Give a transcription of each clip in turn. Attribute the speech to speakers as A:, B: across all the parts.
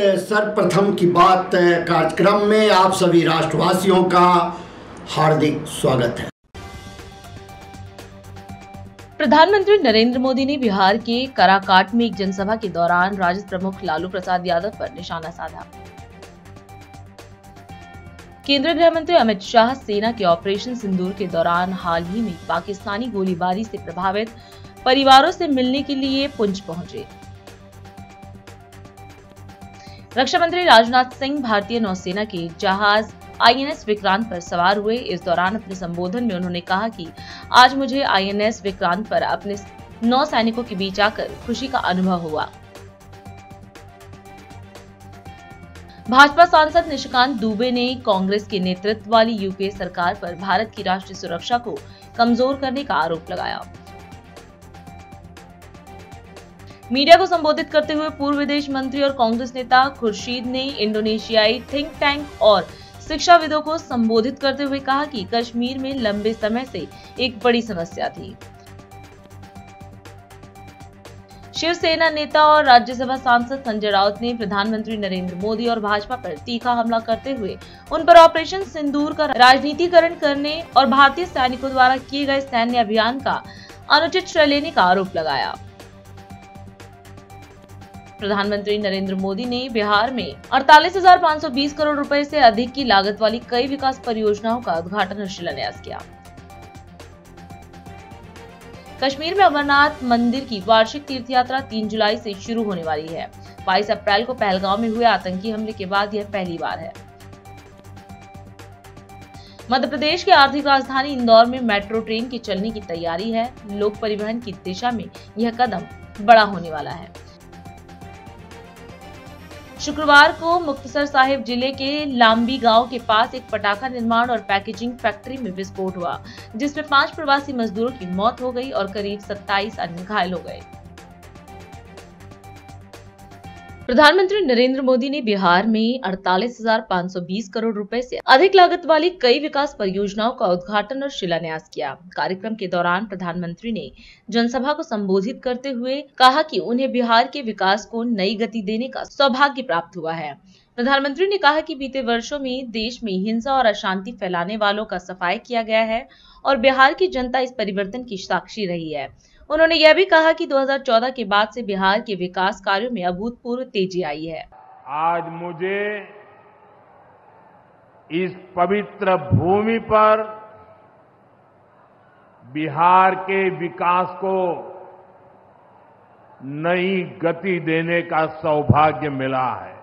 A: सर्वप्रथम की बात कार्यक्रम में आप सभी राष्ट्रवासियों का हार्दिक स्वागत है।
B: प्रधानमंत्री नरेंद्र मोदी ने बिहार के काराकाट में एक जनसभा के दौरान राजद प्रमुख लालू प्रसाद यादव पर निशाना साधा। केंद्रीय गृह मंत्री अमित शाह सेना के ऑपरेशन सिंदूर के दौरान हाल ही में पाकिस्तानी गोलीबारी से प्रभावित परिवारों से मिलने के लिए पुंछ पहुंचे। रक्षा मंत्री राजनाथ सिंह भारतीय नौसेना के जहाज INS विक्रांत पर सवार हुए। इस दौरान अपने संबोधन में उन्होंने कहा कि आज मुझे INS विक्रांत पर अपने 9 सैनिकों के बीच आकर खुशी का अनुभव हुआ। भाजपा सांसद निशिकांत दुबे ने कांग्रेस के नेतृत्व वाली यूपीए सरकार पर भारत की राष्ट्रीय सुरक्षा को कमजोर करने का आरोप लगाया। मीडिया को संबोधित करते हुए पूर्व विदेश मंत्री और कांग्रेस नेता खुर्शीद ने इंडोनेशियाई थिंक टैंक और शिक्षाविदों को संबोधित करते हुए कहा कि कश्मीर में लंबे समय से एक बड़ी समस्या थी। शिवसेना नेता और राज्यसभा सांसद संजय राउत ने प्रधानमंत्री नरेंद्र मोदी और भाजपा पर तीखा हमला करते हुए उन पर ऑपरेशन सिंदूर का राजनीतिकरण करने और भारतीय सैनिकों द्वारा किए गए सैन्य अभियान का अनुचित श्रेय लेने का आरोप लगाया। प्रधानमंत्री नरेंद्र मोदी ने बिहार में 48,520 करोड़ रुपए से अधिक की लागत वाली कई विकास परियोजनाओं का उद्घाटन और शिलान्यास किया। कश्मीर में अमरनाथ मंदिर की वार्षिक तीर्थ यात्रा 3 जुलाई से शुरू होने वाली है। 22 अप्रैल को पहलगांव में हुए आतंकी हमले के बाद यह पहली बार है। मध्य प्रदेश की आर्थिक राजधानी इंदौर में मेट्रो ट्रेन के चलने की तैयारी है। लोक परिवहन की दिशा में यह कदम बड़ा होने वाला है। शुक्रवार को मुक्तसर साहिब जिले के लांबी गांव के पास एक पटाखा निर्माण और पैकेजिंग फैक्ट्री में विस्फोट हुआ, जिसमें 5 प्रवासी मजदूरों की मौत हो गई और करीब 27 अन्य घायल हो गए। प्रधानमंत्री नरेंद्र मोदी ने बिहार में 48,520 करोड़ रुपए से अधिक लागत वाली कई विकास परियोजनाओं का उद्घाटन और शिलान्यास किया। कार्यक्रम के दौरान प्रधानमंत्री ने जनसभा को संबोधित करते हुए कहा कि उन्हें बिहार के विकास को नई गति देने का सौभाग्य प्राप्त हुआ है। प्रधानमंत्री ने कहा कि बीते वर्षों में देश में हिंसा और अशांति फैलाने वालों का सफाया किया गया है और बिहार की जनता इस परिवर्तन की साक्षी रही है। उन्होंने यह भी कहा कि 2014 के बाद से बिहार के विकास कार्यों में अभूतपूर्व तेजी आई है।
C: आज मुझे इस पवित्र भूमि पर बिहार के विकास को नई गति देने का सौभाग्य मिला है।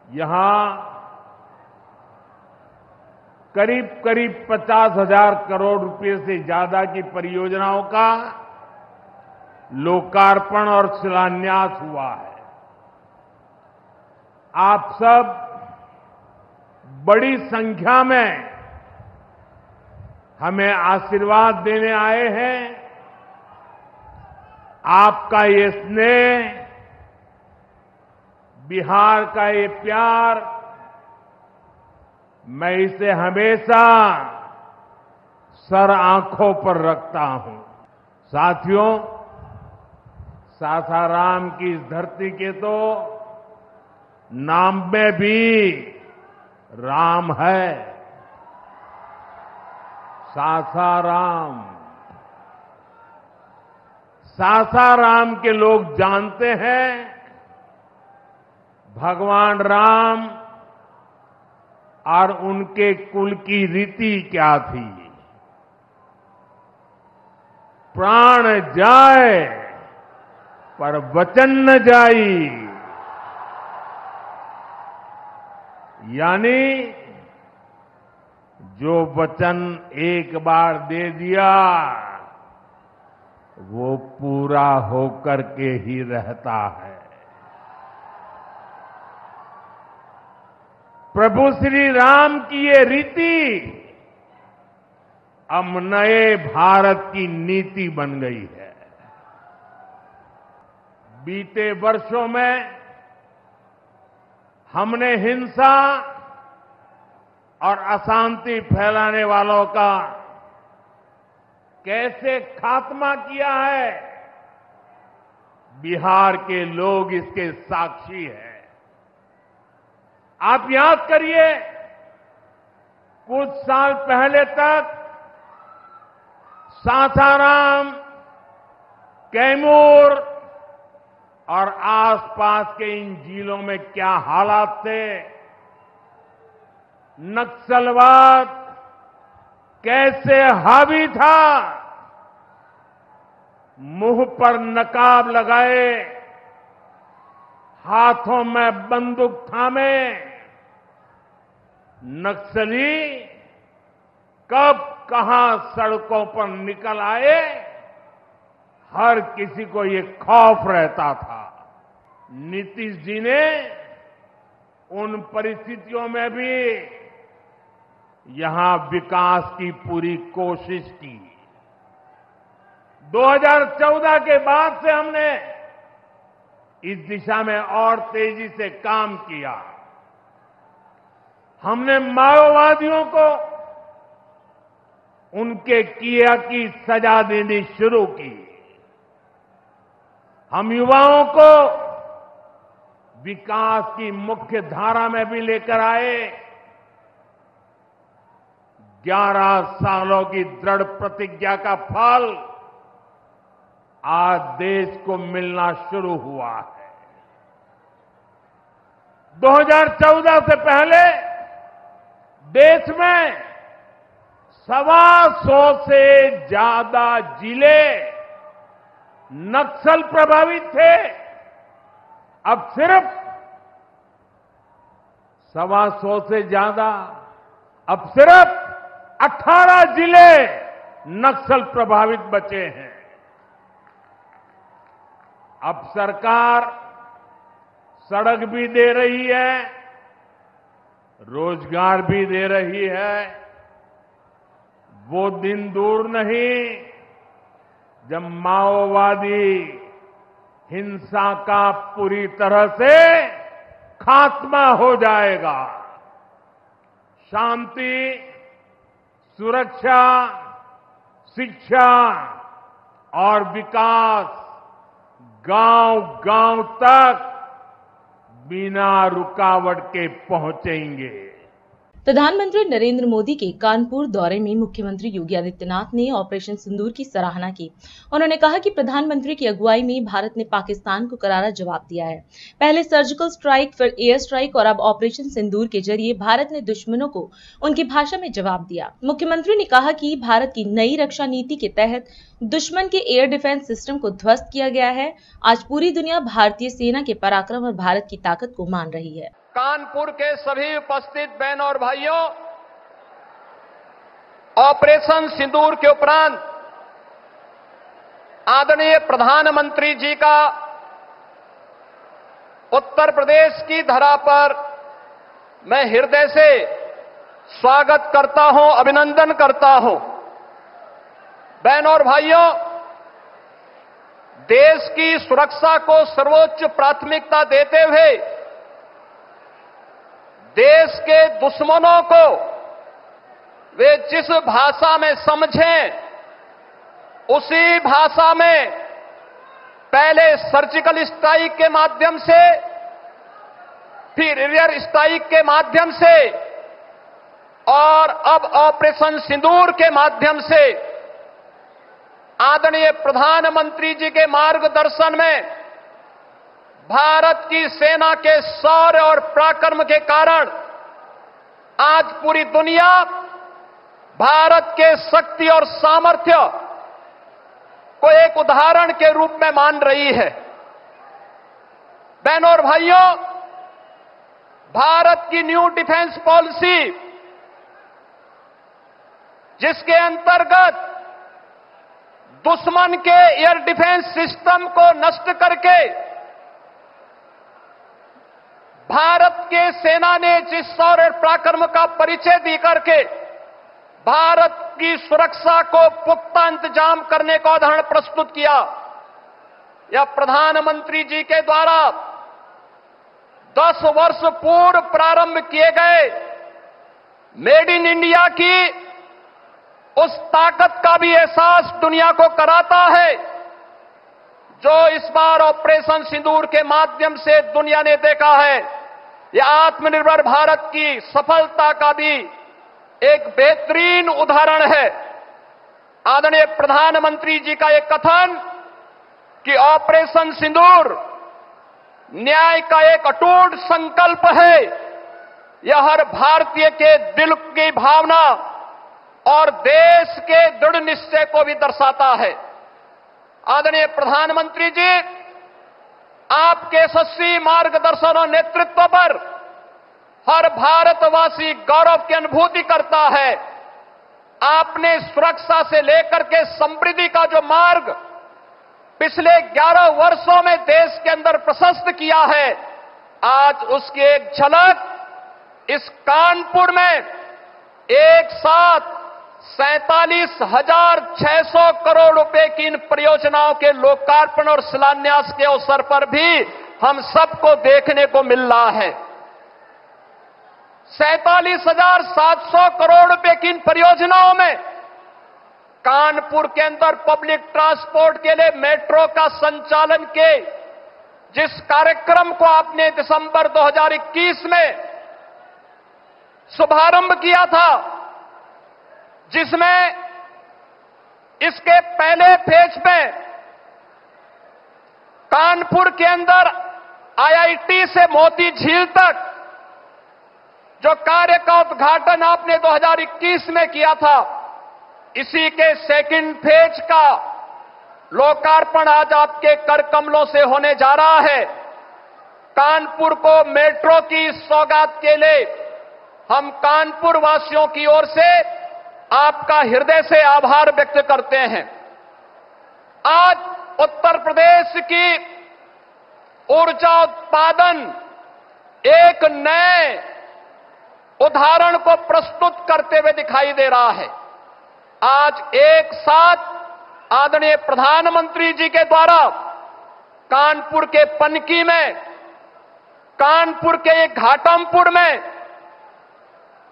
C: यहां करीब 50,000 करोड़ रुपए से ज्यादा की परियोजनाओं का लोकार्पण और शिलान्यास हुआ है। आप सब बड़ी संख्या में हमें आशीर्वाद देने आए हैं। आपका ये स्नेह, बिहार का ये प्यार, मैं इसे हमेशा सर आंखों पर रखता हूं। साथियों, सासाराम की इस धरती के तो नाम में भी राम है। सासाराम, सासाराम के लोग जानते हैं भगवान राम और उनके कुल की रीति क्या थी। प्राण जाए पर वचन न जाई, यानी जो वचन एक बार दे दिया वो पूरा होकर के ही रहता है। प्रभु श्री राम की ये रीति अब नए भारत की नीति बन गई है। बीते वर्षों में हमने हिंसा और अशांति फैलाने वालों का कैसे खात्मा किया है, बिहार के लोग इसके साक्षी हैं। आप याद करिए, कुछ साल पहले तक सासाराम, कैमूर और आसपास के इन जिलों में क्या हालात थे, नक्सलवाद कैसे हावी था, मुंह पर नकाब लगाए, हाथों में बंदूक थामे नक्सली कब कहां सड़कों पर निकल आए, हर किसी को ये खौफ रहता था। नीतीश जी ने उन परिस्थितियों में भी यहां विकास की पूरी कोशिश की। 2014 के बाद से हमने इस दिशा में और तेजी से काम किया। हमने माओवादियों को उनके किया की सजा देनी शुरू की। हम युवाओं को विकास की मुख्य धारा में भी लेकर आए। 11 सालों की दृढ़ प्रतिज्ञा का फल आज देश को मिलना शुरू हुआ है। 2014 से पहले देश में 125 से ज्यादा जिले नक्सल प्रभावित थे। अब सिर्फ 125 से ज्यादा, अब सिर्फ 18 जिले नक्सल प्रभावित बचे हैं। अब सरकार सड़क भी दे रही है, रोजगार भी दे रही है। वो दिन दूर नहीं जब माओवादी हिंसा का पूरी तरह से खात्मा हो जाएगा। शांति, सुरक्षा, शिक्षा और विकास गांव-गांव तक बिना रुकावट के पहुंचेंगे।
B: प्रधानमंत्री नरेंद्र मोदी के कानपुर दौरे में मुख्यमंत्री योगी आदित्यनाथ ने ऑपरेशन सिंदूर की सराहना की। उन्होंने कहा कि प्रधानमंत्री की अगुवाई में भारत ने पाकिस्तान को करारा जवाब दिया है। पहले सर्जिकल स्ट्राइक, फिर एयर स्ट्राइक और अब ऑपरेशन सिंदूर के जरिए भारत ने दुश्मनों को उनकी भाषा में जवाब दिया। मुख्यमंत्री ने कहा कि भारत की नई रक्षा नीति के तहत दुश्मन के एयर डिफेंस सिस्टम को ध्वस्त किया गया है। आज पूरी दुनिया भारतीय सेना के पराक्रम और भारत की ताकत को मान रही है।
D: कानपुर के सभी उपस्थित बहन और भाइयों, ऑपरेशन सिंदूर के उपरांत आदरणीय प्रधानमंत्री जी का उत्तर प्रदेश की धरा पर मैं हृदय से स्वागत करता हूं, अभिनंदन करता हूं। बहन और भाइयों, देश की सुरक्षा को सर्वोच्च प्राथमिकता देते हुए देश के दुश्मनों को वे जिस भाषा में समझें, उसी भाषा में पहले सर्जिकल स्ट्राइक के माध्यम से, फिर एयर स्ट्राइक के माध्यम से और अब ऑपरेशन सिंदूर के माध्यम से आदरणीय प्रधानमंत्री जी के मार्गदर्शन में भारत की सेना के शौर्य और पराक्रम के कारण आज पूरी दुनिया भारत के शक्ति और सामर्थ्य को एक उदाहरण के रूप में मान रही है। बहनों और भाइयों, भारत की न्यू डिफेंस पॉलिसी, जिसके अंतर्गत दुश्मन के एयर डिफेंस सिस्टम को नष्ट करके भारत के सेना ने जिस शौर्य और पराक्रम का परिचय दी करके भारत की सुरक्षा को पुख्ता इंतजाम करने का उदाहरण प्रस्तुत किया, यह प्रधानमंत्री जी के द्वारा 10 वर्ष पूर्व प्रारंभ किए गए मेड इन इंडिया की उस ताकत का भी एहसास दुनिया को कराता है जो इस बार ऑपरेशन सिंदूर के माध्यम से दुनिया ने देखा है, यह आत्मनिर्भर भारत की सफलता का भी एक बेहतरीन उदाहरण है। आदरणीय प्रधानमंत्री जी का एक कथन कि ऑपरेशन सिंदूर न्याय का एक अटूट संकल्प है, यह हर भारतीय के दिल की भावना और देश के दृढ़ निश्चय को भी दर्शाता है। आदरणीय प्रधानमंत्री जी, आपके यशस्वी मार्गदर्शन और नेतृत्व पर हर भारतवासी गौरव की अनुभूति करता है। आपने सुरक्षा से लेकर के समृद्धि का जो मार्ग पिछले 11 वर्षों में देश के अंदर प्रशस्त किया है, आज उसकी एक झलक इस कानपुर में एक साथ 47,600 करोड़ रुपए की इन परियोजनाओं के लोकार्पण और शिलान्यास के अवसर पर भी हम सबको देखने को मिल रहा है। 47,700 करोड़ रुपए की इन परियोजनाओं में कानपुर के अंदर पब्लिक ट्रांसपोर्ट के लिए मेट्रो का संचालन के जिस कार्यक्रम को आपने दिसंबर 2021 में शुभारंभ किया था, जिसमें इसके पहले फेज में कानपुर के अंदर आईआईटी से मोती झील तक जो कार्य का उद्घाटन आपने 2021 में किया था, इसी के सेकंड फेज का लोकार्पण आज आपके कर कमलों से होने जा रहा है। कानपुर को मेट्रो की सौगात के लिए हम कानपुर वासियों की ओर से आपका हृदय से आभार व्यक्त करते हैं। आज उत्तर प्रदेश की ऊर्जा उत्पादन एक नए उदाहरण को प्रस्तुत करते हुए दिखाई दे रहा है। आज एक साथ आदरणीय प्रधानमंत्री जी के द्वारा कानपुर के पनकी में, कानपुर के घाटमपुर में,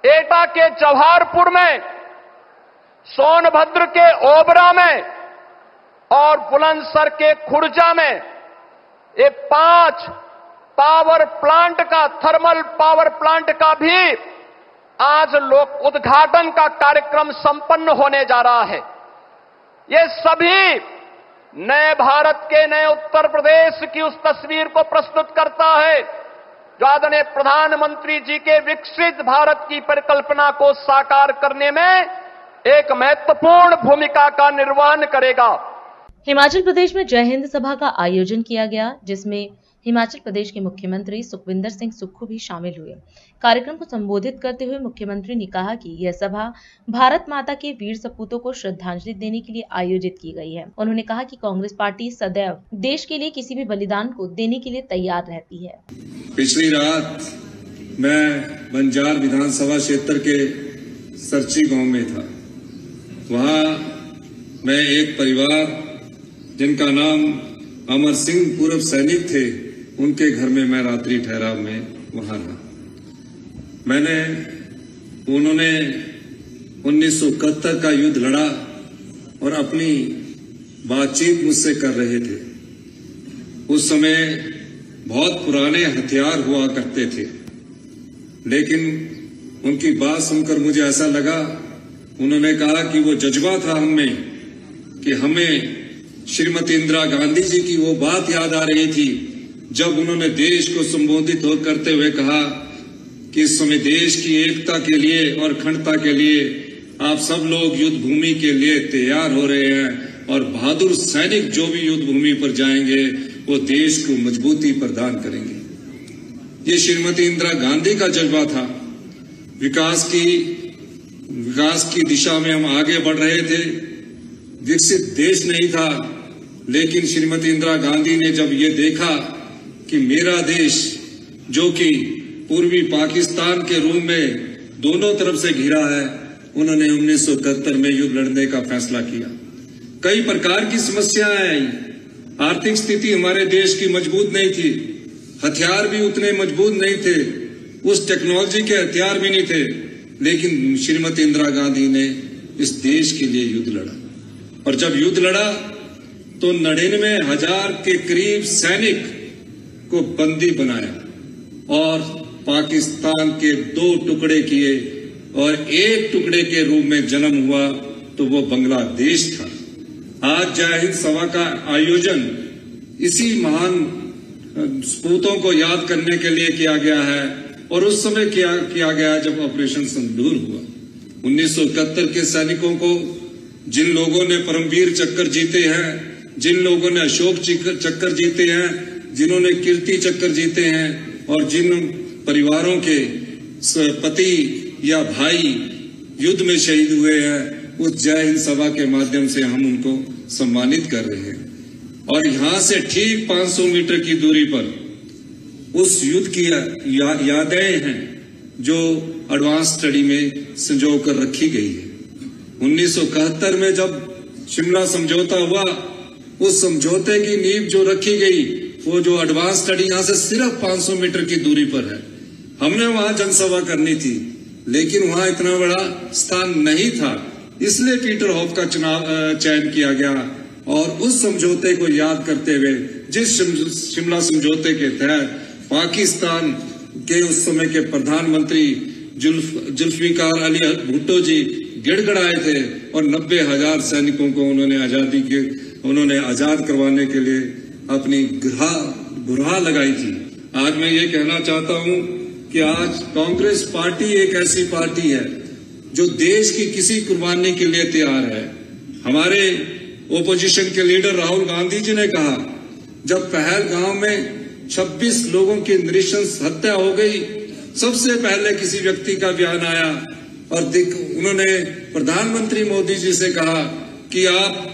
D: एटा के जवाहरपुर में, सोनभद्र के ओबरा में और बुलंदशहर के खुर्जा में ये 5 पावर प्लांट का, थर्मल पावर प्लांट का भी आज लोक उद्घाटन का कार्यक्रम संपन्न होने जा रहा है। ये सभी नए भारत के, नए उत्तर प्रदेश की उस तस्वीर को प्रस्तुत करता है जो आदरणीय प्रधानमंत्री जी के विकसित भारत की परिकल्पना को साकार करने में एक महत्वपूर्ण भूमिका का निर्वहन करेगा।
B: हिमाचल प्रदेश में जय हिंद सभा का आयोजन किया गया, जिसमें हिमाचल प्रदेश के मुख्यमंत्री सुखविंदर सिंह सुक्खू भी शामिल हुए। कार्यक्रम को संबोधित करते हुए मुख्यमंत्री ने कहा कि यह सभा भारत माता के वीर सपूतों को श्रद्धांजलि देने के लिए आयोजित की गई है। उन्होंने कहा कि कांग्रेस पार्टी सदैव देश के लिए किसी भी बलिदान को देने के लिए तैयार रहती है।
E: पिछली रात मैं बंजार विधानसभा क्षेत्र के सरची गांव में था। वहां मैं एक परिवार जिनका नाम अमर सिंह पूर्व सैनिक थे, उनके घर में मैं रात्रि ठहराव में वहां रहा। उन्होंने 1971 का युद्ध लड़ा और अपनी बातचीत मुझसे कर रहे थे। उस समय बहुत पुराने हथियार हुआ करते थे, लेकिन उनकी बात सुनकर मुझे ऐसा लगा, उन्होंने कहा कि वो जज्बा था हमें कि हमें श्रीमती इंदिरा गांधी जी की वो बात याद आ रही थी जब उन्होंने देश को संबोधित करते हुए कहा कि इस समय देश की एकता के लिए और अखंडता के लिए आप सब लोग युद्ध भूमि के लिए तैयार हो रहे हैं और बहादुर सैनिक जो भी युद्ध भूमि पर जाएंगे वो देश को मजबूती प्रदान करेंगे। ये श्रीमती इंदिरा गांधी का जज्बा था। विकास की दिशा में हम आगे बढ़ रहे थे। विकसित देश नहीं था, लेकिन श्रीमती इंदिरा गांधी ने जब ये देखा कि मेरा देश जो कि पूर्वी पाकिस्तान के रूप में दोनों तरफ से घिरा है, उन्होंने 1971 में युद्ध लड़ने का फैसला किया। कई प्रकार की समस्याएं आई। आर्थिक स्थिति हमारे देश की मजबूत नहीं थी, हथियार भी उतने मजबूत नहीं थे, उस टेक्नोलॉजी के हथियार भी नहीं थे, लेकिन श्रीमती इंदिरा गांधी ने इस देश के लिए युद्ध लड़ा। और जब युद्ध लड़ा तो 99,000 के करीब सैनिक को बंदी बनाया और पाकिस्तान के 2 टुकड़े किए और एक टुकड़े के रूप में जन्म हुआ तो वो बांग्लादेश था। आज जय हिंद सभा का आयोजन इसी महान सपूतों को याद करने के लिए किया गया है और उस समय किया गया जब ऑपरेशन सिंदूर हुआ। 1971 के सैनिकों को, जिन लोगों ने परमवीर चक्र जीते हैं, जिन लोगों ने अशोक चक्र जीते हैं, जिन्होंने कीर्ति चक्र जीते हैं और जिन परिवारों के पति या भाई युद्ध में शहीद हुए हैं, उस जय हिंद सभा के माध्यम से हम उनको सम्मानित कर रहे हैं। और यहां से ठीक 500 मीटर की दूरी पर उस युद्ध की यादें हैं जो एडवांस स्टडी में संजो कर रखी गई है। 1971 में जब शिमला समझौता हुआ, उस समझौते की नींव जो रखी गई वो जो एडवांस स्टडी यहां से सिर्फ 500 मीटर की दूरी पर है। हमने वहां जनसभा करनी थी लेकिन वहां इतना बड़ा स्थान नहीं था, इसलिए पीटरहॉफ का चयन किया गया और उस समझौते को याद करते हुए, जिस शिमला समझौते के तहत पाकिस्तान के उस समय के प्रधानमंत्री जुल्फिकार अली भुट्टो जी गिड़गिड़ाए थे और 90,000 सैनिकों को उन्होंने आजाद करवाने के लिए अपनी गुरहा लगाई थी। आज मैं ये कहना चाहता हूं कि आज कांग्रेस पार्टी एक ऐसी पार्टी है जो देश की किसी कुर्बानी के लिए तैयार है। हमारे ओपोजिशन के लीडर राहुल गांधी जी ने कहा, जब पहलगाम में 26 लोगों की नृशंस हत्या हो गई, सबसे पहले किसी व्यक्ति का बयान आया और उन्होंने प्रधानमंत्री मोदी जी से कहा कि आप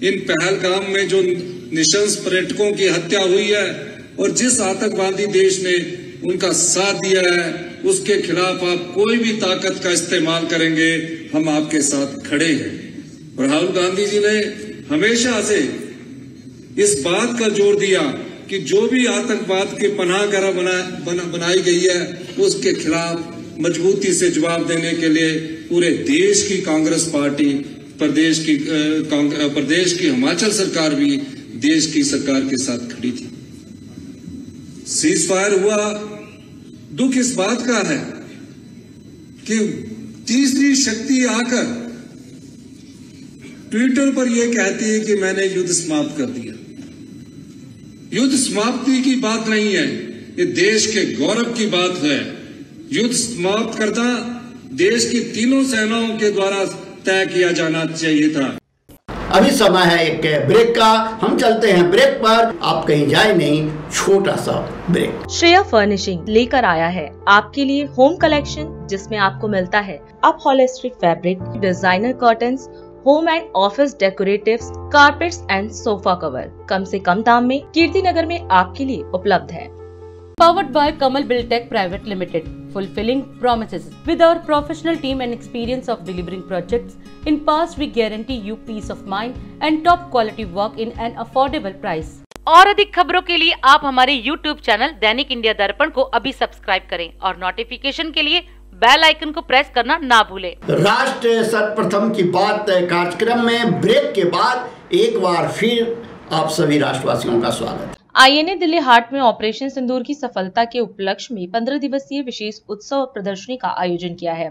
E: इन पहलगाम में जो निशंस पर्यटकों की हत्या हुई है और जिस आतंकवादी देश ने उनका साथ दिया है, उसके खिलाफ आप कोई भी ताकत का इस्तेमाल करेंगे, हम आपके साथ खड़े हैं। और राहुल गांधी जी ने हमेशा से इस बात का जोर दिया कि जो भी आतंकवाद की पनाहगाह बनाई गई है, उसके खिलाफ मजबूती से जवाब देने के लिए पूरे देश की कांग्रेस पार्टी, प्रदेश की हिमाचल सरकार भी देश की सरकार के साथ खड़ी थी। सीज फायर हुआ, दुख इस बात का है कि तीसरी शक्ति आकर ट्विटर पर यह कहती है कि मैंने युद्ध समाप्त कर दिया। युद्ध समाप्ति की बात नहीं है, ये देश के गौरव की बात है। युद्ध समाप्त करना देश की तीनों सेनाओं के द्वारा तय किया जाना चाहिए था।
A: अभी समय है एक ब्रेक का, हम चलते हैं ब्रेक पर, आप कहीं जाए नहीं, छोटा सा ब्रेक।
B: श्रेया फर्निशिंग लेकर आया है आपके लिए होम कलेक्शन, जिसमें आपको मिलता है upholstery fabric, designer curtains, home and office decoratives, carpets and sofa cover कम से कम दाम में कीर्ति नगर में आपके लिए उपलब्ध है।
F: Powered by Kamal Buildtech Private Limited, fulfilling promises. With our professional team and experience of delivering projects in past, we guarantee you peace of mind and top quality work in an affordable price. और अधिक खबरों के लिए आप हमारे YouTube channel दैनिक India दर्पण को अभी सब्सक्राइब करें और नोटिफिकेशन के लिए बेल आइकन को प्रेस करना ना भूलें।
A: राष्ट्र सर्वप्रथम की बात कार्यक्रम में ब्रेक के बाद एक बार फिर आप सभी राष्ट्रवासियों का स्वागत है।
B: आईएनए दिल्ली हाट में ऑपरेशन सिंदूर की सफलता के उपलक्ष्य में 15 दिवसीय विशेष उत्सव प्रदर्शनी का आयोजन किया है।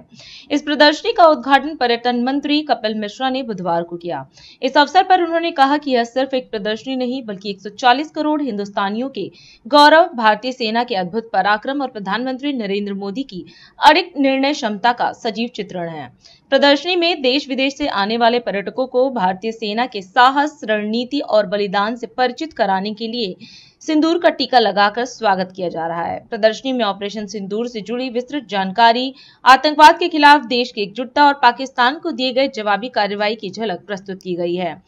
B: इस प्रदर्शनी का उद्घाटन पर्यटन मंत्री कपिल मिश्रा ने बुधवार को किया। इस अवसर पर उन्होंने कहा कि यह सिर्फ एक प्रदर्शनी नहीं बल्कि 140 करोड़ हिंदुस्तानियों के गौरव, भारतीय सेना के अद्भुत पराक्रम और प्रधानमंत्री नरेंद्र मोदी की अडिग निर्णय क्षमता का सजीव चित्रण है। प्रदर्शनी में देश विदेश से आने वाले पर्यटकों को भारतीय सेना के साहस, रणनीति और बलिदान से परिचित कराने के लिए सिंदूर का टीका लगाकर स्वागत किया जा रहा है। प्रदर्शनी में ऑपरेशन सिंदूर से जुड़ी विस्तृत जानकारी, आतंकवाद के खिलाफ देश की एकजुटता और पाकिस्तान को दिए गए जवाबी कार्रवाई की झलक प्रस्तुत की गई है।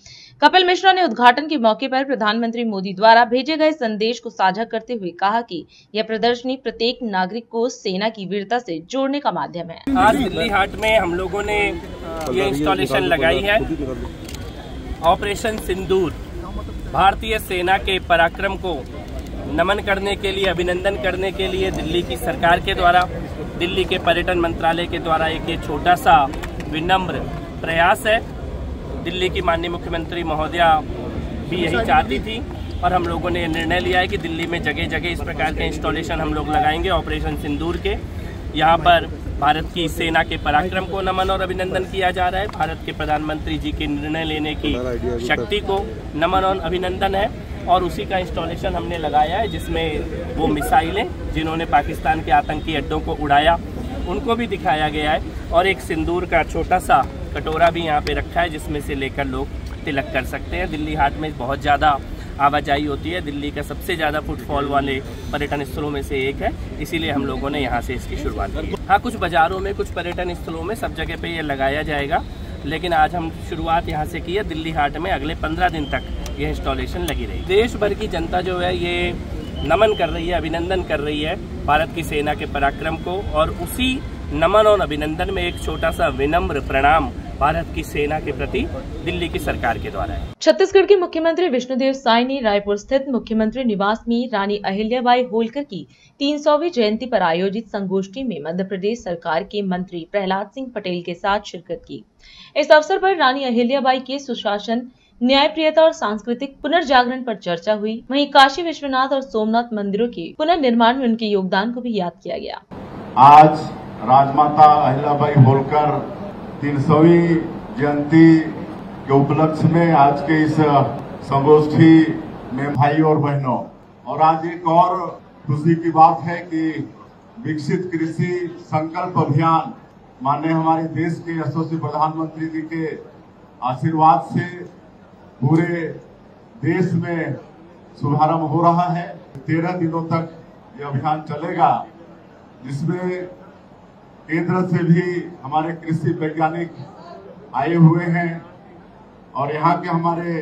B: कपिल मिश्रा ने उद्घाटन के मौके पर प्रधानमंत्री मोदी द्वारा भेजे गए संदेश को साझा करते हुए कहा कि यह प्रदर्शनी प्रत्येक नागरिक को सेना की वीरता से जोड़ने का माध्यम है।
G: आज दिल्ली हाट में हम लोगों ने ये इंस्टॉलेशन लगाई है, ऑपरेशन सिंदूर। भारतीय सेना के पराक्रम को नमन करने के लिए, अभिनंदन करने के लिए दिल्ली की सरकार के द्वारा, दिल्ली के पर्यटन मंत्रालय के द्वारा एक ये छोटा सा विनम्र प्रयास है। दिल्ली की माननीय मुख्यमंत्री महोदया भी यही चाहती थी और हम लोगों ने निर्णय लिया है कि दिल्ली में जगह जगह इस प्रकार के इंस्टॉलेशन हम लोग लगाएंगे ऑपरेशन सिंदूर के। यहाँ पर भारत की सेना के पराक्रम को नमन और अभिनंदन किया जा रहा है। भारत के प्रधानमंत्री जी के निर्णय लेने की शक्ति को नमन और अभिनंदन है और उसी का इंस्टॉलेशन हमने लगाया है, जिसमें वो मिसाइलें जिन्होंने पाकिस्तान के आतंकी अड्डों को उड़ाया उनको भी दिखाया गया है और एक सिंदूर का छोटा सा कटोरा भी यहाँ पे रखा है जिसमें से लेकर लोग तिलक कर सकते हैं। दिल्ली हाट में बहुत ज़्यादा आवाजाही होती है, दिल्ली का सबसे ज़्यादा फुटफॉल वाले पर्यटन स्थलों में से एक है, इसीलिए हम लोगों ने यहाँ से इसकी शुरुआत की। हाँ, कुछ बाज़ारों में, कुछ पर्यटन स्थलों में, सब जगह पे ये लगाया जाएगा, लेकिन आज हम शुरुआत यहाँ से की है। दिल्ली हाट में अगले 15 दिन तक ये इंस्टॉलेशन लगी रही। देश भर की जनता जो है ये नमन कर रही है, अभिनंदन कर रही है भारत की सेना के पराक्रम को और उसी नमन और अभिनंदन में एक छोटा सा विनम्र प्रणाम भारत की सेना के प्रति दिल्ली की सरकार के द्वारा है।
B: छत्तीसगढ़ के मुख्यमंत्री विष्णुदेव साय ने रायपुर स्थित मुख्यमंत्री निवास में रानी अहिल्याबाई होलकर की 300वीं जयंती पर आयोजित संगोष्ठी में मध्य प्रदेश सरकार के मंत्री प्रहलाद सिंह पटेल के साथ शिरकत की। इस अवसर पर रानी अहिल्याबाई के सुशासन, न्यायप्रियता और सांस्कृतिक पुनर्जागरण पर चर्चा हुई। वहीं काशी विश्वनाथ और सोमनाथ मंदिरों के पुनर्निर्माण में उनके योगदान को भी याद किया गया।
H: आज राजमाता अहिल्याबाई होलकर 300वीं जयंती के उपलक्ष्य में आज के इस संगोष्ठी में भाई और बहनों, और आज एक और खुशी की बात है कि विकसित कृषि संकल्प अभियान माननीय हमारे देश के यशस्वी प्रधानमंत्री जी के आशीर्वाद से पूरे देश में शुभारंभ हो रहा है। 13 दिनों तक ये अभियान चलेगा, जिसमें केंद्र से भी हमारे कृषि वैज्ञानिक आए हुए हैं और यहाँ के हमारे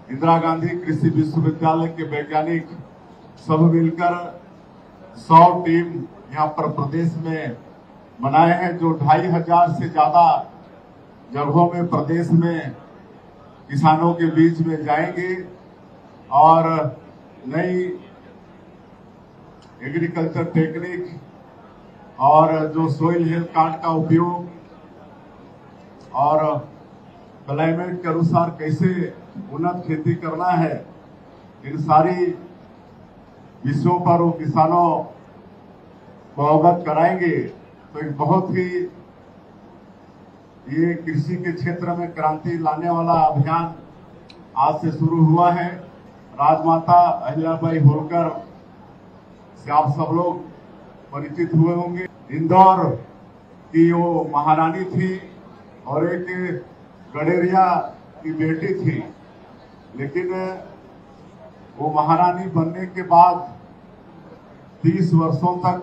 H: इंदिरा गांधी कृषि विश्वविद्यालय के वैज्ञानिक सब मिलकर 100 टीम यहाँ पर प्रदेश में बनाए हैं, जो 2500 से ज्यादा जगहों में प्रदेश में किसानों के बीच में जाएंगे और नई एग्रीकल्चर टेक्निक और जो सोइल हेल्थ कार्ड का उपयोग और क्लाइमेट के अनुसार कैसे उन्नत खेती करना है, इन सारी विषयों पर वो किसानों को अवगत कराएंगे। तो एक बहुत ही ये कृषि के क्षेत्र में क्रांति लाने वाला अभियान आज से शुरू हुआ है। राजमाता अहिल्याबाई होलकर से आप सब लोग परिचित हुए होंगे। इंदौर की वो महारानी थी और एक गडेरिया की बेटी थी, लेकिन वो महारानी बनने के बाद 30 वर्षों तक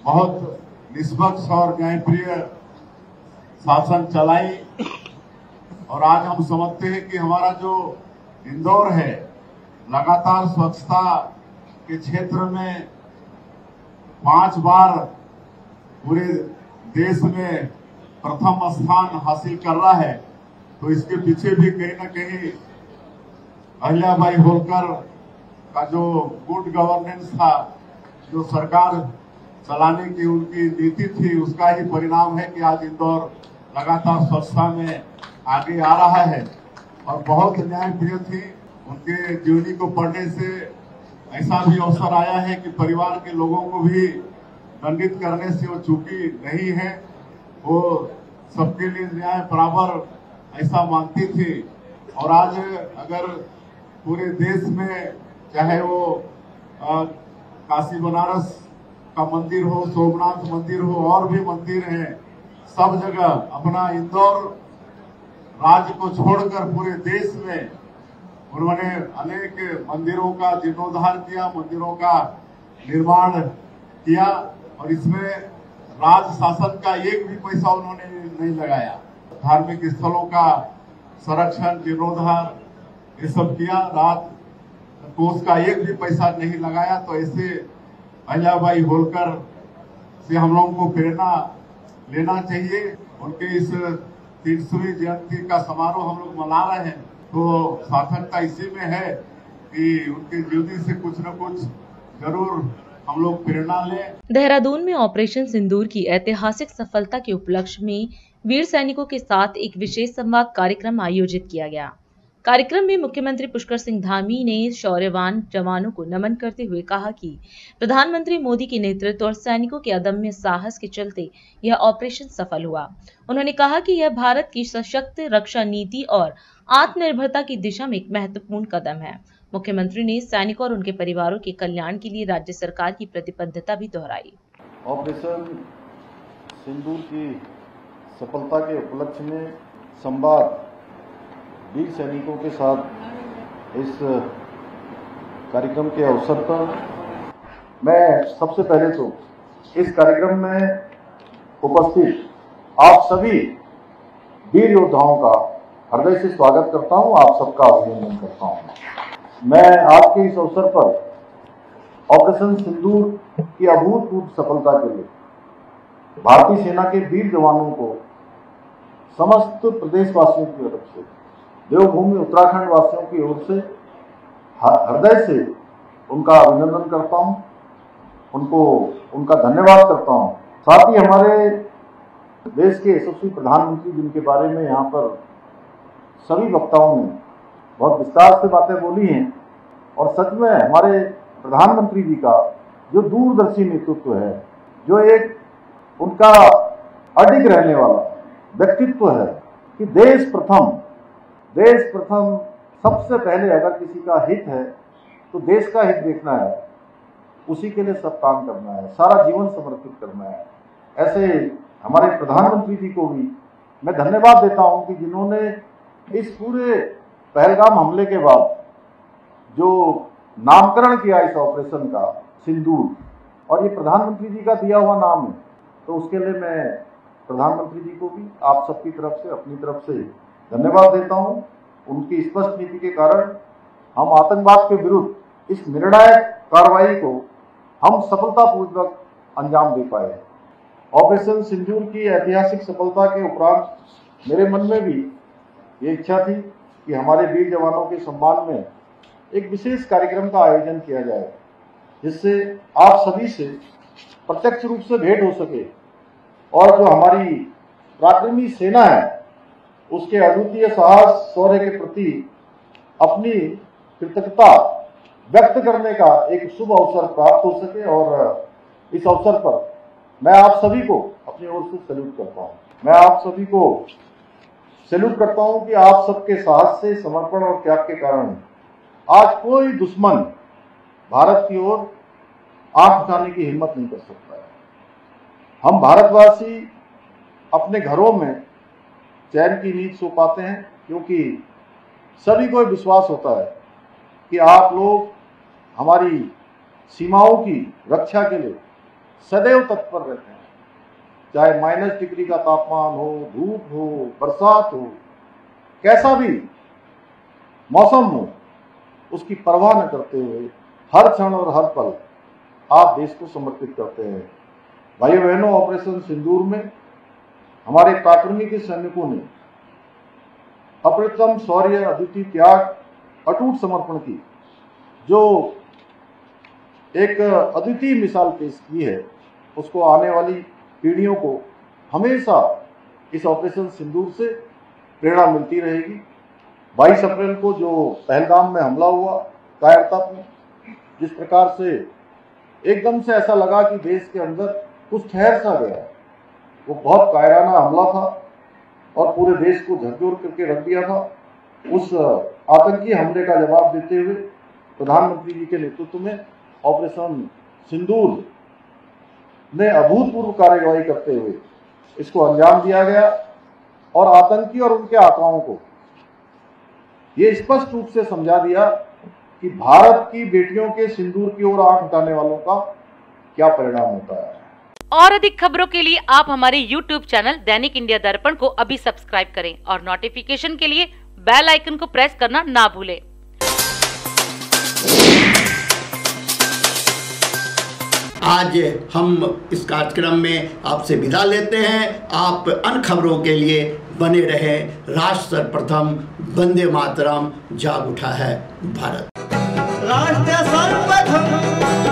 H: बहुत निष्पक्ष और न्यायप्रिय शासन चलाई और आज हम समझते हैं कि हमारा जो इंदौर है लगातार स्वच्छता के क्षेत्र में 5 बार पूरे देश में प्रथम स्थान हासिल कर रहा है। तो इसके पीछे भी कहीं न कहीं अहिल्याबाई होलकर का जो गुड गवर्नेंस था, जो सरकार चलाने की उनकी नीति थी, उसका ही परिणाम है कि आज इंदौर लगातार स्वच्छता में आगे आ रहा है। और बहुत न्यायप्रिय थी, उनके जीवनी को पढ़ने से ऐसा भी अवसर आया है कि परिवार के लोगों को भी दंडित करने से वो चूकी नहीं है, वो सबके लिए न्याय बराबर ऐसा मानती थी। और आज अगर पूरे देश में चाहे वो काशी बनारस का मंदिर हो, सोमनाथ मंदिर हो, और भी मंदिर हैं, सब जगह अपना इंदौर राज्य को छोड़कर पूरे देश में उन्होंने अनेक मंदिरों का जीर्णोद्धार किया, मंदिरों का निर्माण किया और इसमें राज्य शासन का एक भी पैसा उन्होंने नहीं लगाया। धार्मिक स्थलों का संरक्षण, जीर्णोद्धार ये सब किया, राज्य कोष का एक भी पैसा नहीं लगाया। तो ऐसे अहिल्याबाई होलकर से हम लोगों को प्रेरणा लेना चाहिए। उनके इस 300वीं जयंती का समारोह हम लोग मना रहे हैं, तो सार्थकता इसी में है कि उनके जीवनी से कुछ न कुछ जरूर हम लोग प्रेरणा लें।
B: देहरादून में ऑपरेशन सिंदूर की ऐतिहासिक सफलता के उपलक्ष्य में वीर सैनिकों के साथ एक विशेष संवाद कार्यक्रम आयोजित किया गया। कार्यक्रम में मुख्यमंत्री पुष्कर सिंह धामी ने शौर्यवान जवानों को नमन करते हुए कहा कि प्रधानमंत्री मोदी के नेतृत्व और सैनिकों के अदम्य साहस के चलते यह ऑपरेशन सफल हुआ। उन्होंने कहा कि यह भारत की सशक्त रक्षा नीति और आत्मनिर्भरता की दिशा में एक महत्वपूर्ण कदम है। मुख्यमंत्री ने सैनिकों और उनके परिवारों के कल्याण के लिए राज्य सरकार की प्रतिबद्धता भी दोहराई।
I: ऑपरेशन सिंदूर की सफलता के उपलक्ष्य में संवाद वीर सैनिकों के साथ इस कार्यक्रम के अवसर पर मैं सबसे पहले तो इस कार्यक्रम में उपस्थित आप सभी वीर योद्धाओं का हृदय से स्वागत करता हूं, आप सबका अभिनंदन करता हूं। मैं आपके इस अवसर पर ऑपरेशन सिंदूर की अभूतपूर्व सफलता के लिए भारतीय सेना के वीर जवानों को समस्त प्रदेशवासियों की तरफ से, देवभूमि उत्तराखंड वासियों की ओर से हृदय से उनका अभिनंदन करता हूं, उनका धन्यवाद करता हूं। साथ ही हमारे देश के यशस्वी प्रधानमंत्री जिनके बारे में यहाँ पर सभी वक्ताओं ने बहुत विस्तार से बातें बोली हैं और सच में हमारे प्रधानमंत्री जी का जो दूरदर्शी नेतृत्व है, जो एक उनका अडिग रहने वाला व्यक्तित्व है कि देश प्रथम सबसे पहले अगर किसी का हित है तो देश का हित देखना है, उसी के लिए सब काम करना है, सारा जीवन समर्पित करना है। ऐसे हमारे प्रधानमंत्री जी को भी मैं धन्यवाद देता हूं कि जिन्होंने इस पूरे पहलगाम हमले के बाद जो नामकरण किया इस ऑपरेशन का सिंदूर, और ये प्रधानमंत्री जी का दिया हुआ नाम है, तो उसके लिए मैं प्रधानमंत्री जी को भी आप सबकी तरफ से, अपनी तरफ से धन्यवाद देता हूं। उनकी स्पष्ट नीति के कारण हम आतंकवाद के विरुद्ध इस निर्णायक कार्रवाई को हम सफलतापूर्वक अंजाम दे पाए। ऑपरेशन सिंदूर की ऐतिहासिक सफलता के उपरांत मेरे मन में भी ये इच्छा थी कि हमारे वीर जवानों के सम्मान में एक विशेष कार्यक्रम का आयोजन किया जाए, जिससे आप सभी से प्रत्यक्ष रूप से भेंट हो सके और जो हमारी पराक्रमी सेना है उसके अद्वितीय साहस, शौर्य के प्रति अपनी कृतज्ञता व्यक्त करने का एक शुभ अवसर प्राप्त हो सके। और इस अवसर पर मैं आप सभी को अपनी ओर से सैल्यूट करता हूं। मैं आप सभी को सैल्यूट करता हूं कि आप सबके साहस से, समर्पण और त्याग के कारण आज कोई दुश्मन भारत की ओर आंख उठाने की हिम्मत नहीं कर सकता है। हम भारतवासी अपने घरों में चैन की नींद सो पाते हैं, क्योंकि सभी को विश्वास होता है कि आप लोग हमारी सीमाओं की रक्षा के लिए सदैव तत्पर रहते हैं। चाहे -डिग्री का तापमान हो, धूप हो, बरसात हो, कैसा भी मौसम हो, उसकी परवाह न करते हुए हर क्षण और हर पल आप देश को समर्पित करते हैं। भाइयों बहनों, ऑपरेशन सिंदूर में हमारे पराक्रमी के सैनिकों ने अप्रतिम शौर्य, अद्वितीय त्याग, अटूट समर्पण की जो एक अद्वितीय मिसाल पेश की है, उसको आने वाली पीढ़ियों को हमेशा इस ऑपरेशन सिंदूर से प्रेरणा मिलती रहेगी। 22 अप्रैल को जो पहलगाम में हमला हुआ कायरतापूर्ण, जिस प्रकार से एकदम से ऐसा लगा कि देश के अंदर कुछ ठहर सा गया, वो बहुत कायराना हमला था और पूरे देश को झकझोर करके रख दिया था। उस आतंकी हमले का जवाब देते हुए प्रधानमंत्री जी के नेतृत्व में ऑपरेशन सिंदूर ने अभूतपूर्व कार्यवाही करते हुए इसको अंजाम दिया गया और आतंकी और उनके आकाओं को ये स्पष्ट रूप से समझा दिया कि भारत की बेटियों के सिंदूर की ओर आंख उठाने वालों का क्या परिणाम होता है।
F: और अधिक खबरों के लिए आप हमारे YouTube चैनल दैनिक इंडिया दर्पण को अभी सब्सक्राइब करें और नोटिफिकेशन के लिए बेल आइकन को प्रेस करना ना भूलें।
A: आज हम इस कार्यक्रम में आपसे विदा लेते हैं। आप अन्य खबरों के लिए बने रहे। राष्ट्र सर्वप्रथम, वंदे मातरम, जाग उठा है भारत।
J: राष्ट्र सर्वप्रथम।